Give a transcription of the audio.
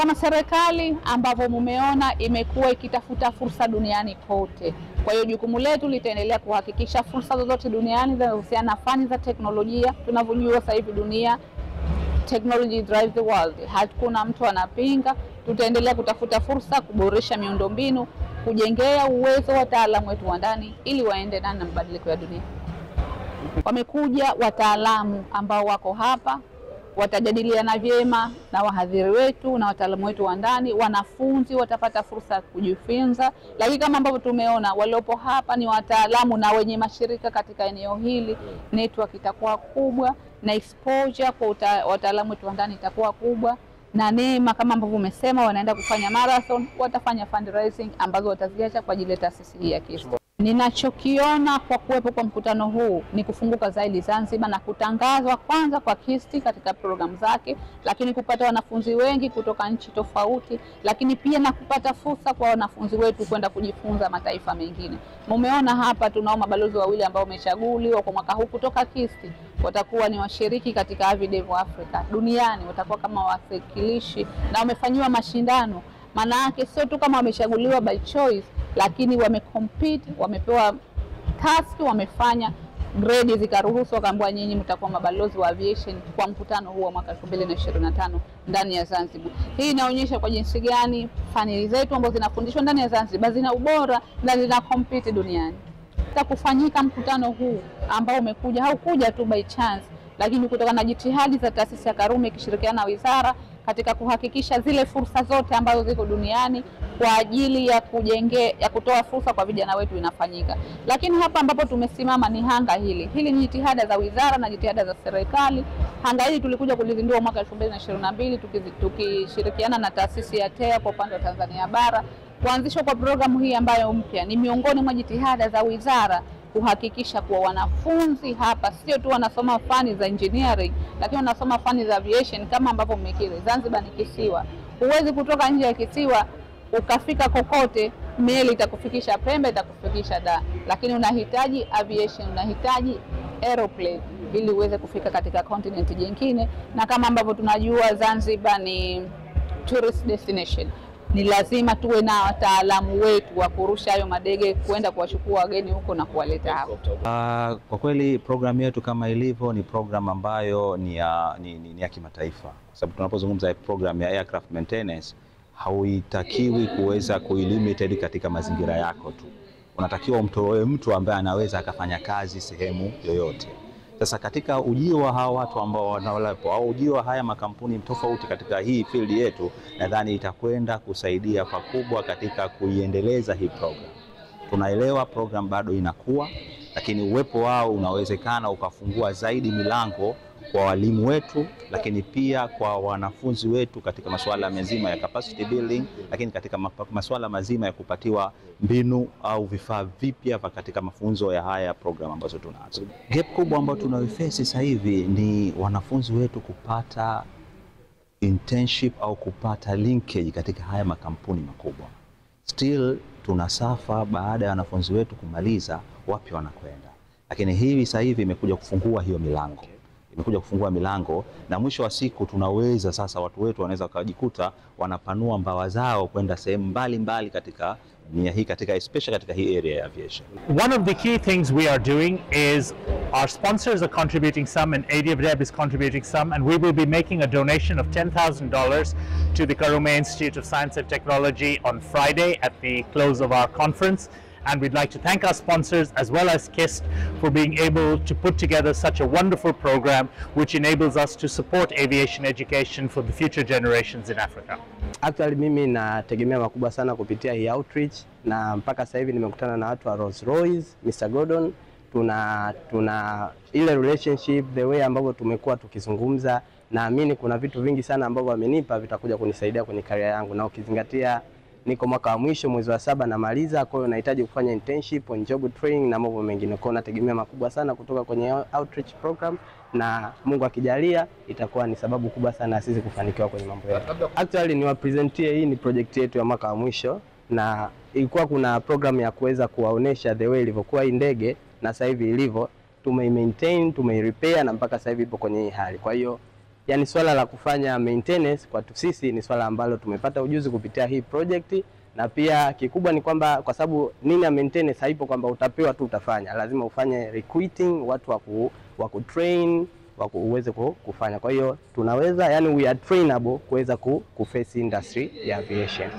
Kama serikali ambavyo mumeona imekuwa ikitafuta fursa duniani kote. Kwa hiyo jukumu letu litaendelea kuhakikisha fursa zozote duniani zinazohusiana na fani za teknolojia. Tunavyojua sasa hivi dunia, technology drives the world. Hakuna mtu anapinga. Tutaendelea kutafuta fursa, kuboresha miundombinu, kujengea uwezo wa wataalamu wetu wa ndani ili waende na mabadiliko ya dunia. Wamekuja wataalamu ambao wako hapa, watajadiliana vyema na wahadhiri wetu na wataalamu wetu wa ndani. Wanafunzi watapata fursa ya kujifunza, lakini kama ambavyo tumeona waliopo hapa ni wataalamu na wenye mashirika katika eneo hili, network itakuwa kubwa na exposure kwa wataalamu wetu wa ndani itakuwa kubwa. Na neema kama ambavyo umesema wanaenda kufanya marathon, watafanya fundraising ambazo wataziacha kwa ajili ya taasisi hii ya KIST. Ninachokiona kwa kuwepo kwa mkutano huu ni kufunguka zaidi Zanzibar na kutangazwa kwanza kwa KIST katika programu zake, lakini kupata wanafunzi wengi kutoka nchi tofauti, lakini pia na kupata fursa kwa wanafunzi wetu kwenda kujifunza mataifa mengine. Mumeona hapa tunao mabalozi wawili ambao wamechaguliwa kwa mwaka huu kutoka KIST. Watakuwa ni washiriki katika Avidev Africa duniani, watakuwa kama wasikilishi na wamefanyiwa mashindano. Maana yake sio tu kama wamechaguliwa by choice, lakini wamecompete, wamepewa task, wamefanya grade zikaruhusu, wakaambiwa nyinyi mtakuwa mabalozi wa aviation kwa mkutano huu wa mwaka 2025 ndani ya Zanzibar. Hii inaonyesha kwa jinsi gani fani zetu ambazo zinafundishwa ndani ya Zanzibar zina ubora na zina compete duniani. Kufanyika mkutano huu ambao umekuja, haukuja tu by chance, lakini kutokana na jitihadi za taasisi ya Karume ikishirikiana na wizara katika kuhakikisha zile fursa zote ambazo ziko duniani kwa ajili ya kutoa fursa kwa vijana wetu inafanyika. Lakini hapa ambapo tumesimama ni hanga hili. Hili ni jitihada za wizara na jitihada za serikali. Hanga hili tulikuja kulizindua mwaka 2022 tukishirikiana na taasisi ya TEA kwa upande wa Tanzania bara. Kuanzishwa kwa programu hii ambayo mpya ni miongoni mwa jitihada za wizara kuhakikisha kuwa wanafunzi hapa sio tu wanasoma fani za engineering, lakini wanasoma fani za aviation. Kama ambavyo mmekiri, Zanzibar ni kisiwa. Huwezi kutoka nje ya kisiwa ukafika kokote, meli itakufikisha Pemba, itakufikisha Dar, lakini unahitaji aviation, unahitaji aeroplane ili uweze kufika katika continent nyingine. Na kama ambavyo tunajua Zanzibar ni tourist destination, ni lazima tuwe na wataalamu wetu wa kurusha hayo madege kwenda kuwachukua wageni huko na kuwaleta hapo. Kwa kweli program yetu kama ilivyo ni program ambayo ni ya kimataifa. Kwa sababu tunapozungumza program ya aircraft maintenance, hauitakiwi kuweza kuilimited katika mazingira yako tu. Unatakiwa umtoe mtu ambaye anaweza akafanya kazi sehemu yoyote. Sasa katika ujio wa hawa watu ambao wanawalepo au ujio wa haya makampuni tofauti katika hii field yetu, nadhani itakwenda kusaidia pakubwa katika kuiendeleza hii program. Tunaelewa program bado inakuwa, lakini uwepo wao unawezekana ukafungua zaidi milango kwa walimu wetu, lakini pia kwa wanafunzi wetu katika masuala mazima ya capacity building, lakini katika masuala mazima ya kupatiwa mbinu au vifaa vipya katika mafunzo ya haya program ambazo tunazo. Gap kubwa ambayo tunayoface sasa hivi ni wanafunzi wetu kupata internship au kupata linkage katika haya makampuni makubwa. Still tunasafa baada ya wanafunzi wetu kumaliza wapi wanakwenda. Lakini hivi sasa hivi imekuja kufungua hiyo milango. Imekuja kufungua milango na mwisho wa siku tunaweza sasa watu wetu wanaweza kujikuta wanapanua mbawa zao kwenda sehemu mbalimbali katika dunia hii, katika especially katika hii area ya aviation. One of the key things we are doing is our sponsors are contributing some and Avidev is contributing some, and we will be making a donation of $10,000 to the Karume Institute of Science and Technology on Friday at the close of our conference. And we'd like to thank our sponsors as well as KIST for being able to put together such a wonderful program which enables us to support aviation education for the future generations in Africa. Actually mimi nategemea makubwa sana kupitia hii outreach, na mpaka sasa hivi nimekutana na watu wa Rolls-Royce, Mr. Gordon, tuna ile relationship, the way ambavyo tumekuwa tukizungumza, naamini kuna vitu vingi sana ambavyo wamenipa vitakuja kunisaidia kwenye career yangu, na ukizingatia niko mwaka wa mwisho mwezi wa 7 namaliza, kwa hiyo nahitaji kufanya internship, on job training na mambo mengine. Kwa hiyo nategemea makubwa sana kutoka kwenye outreach program, na Mungu akijalia itakuwa ni sababu kubwa sana sisi kufanikiwa kwenye mambo yetu. Actually ni wapresentie, hii ni project yetu ya mwaka wa mwisho, na ilikuwa kuna program ya kuweza kuwaonesha the way ilivyokuwa hii ndege na sasa hivi ilivyo, tumeimaintain, tumeirepair na mpaka sasa hivi ipo kwenye hii hali. Kwa hiyo yani swala la kufanya maintenance kwa sisi ni swala ambalo tumepata ujuzi kupitia hii project, na pia kikubwa ni kwamba kwa sababu nini ya maintenance haipo kwamba utapewa tu utafanya, lazima ufanye recruiting, watu wa kutrain, uweze kufanya. Kwa hiyo tunaweza, yani we are trainable kuweza kuface industry ya aviation.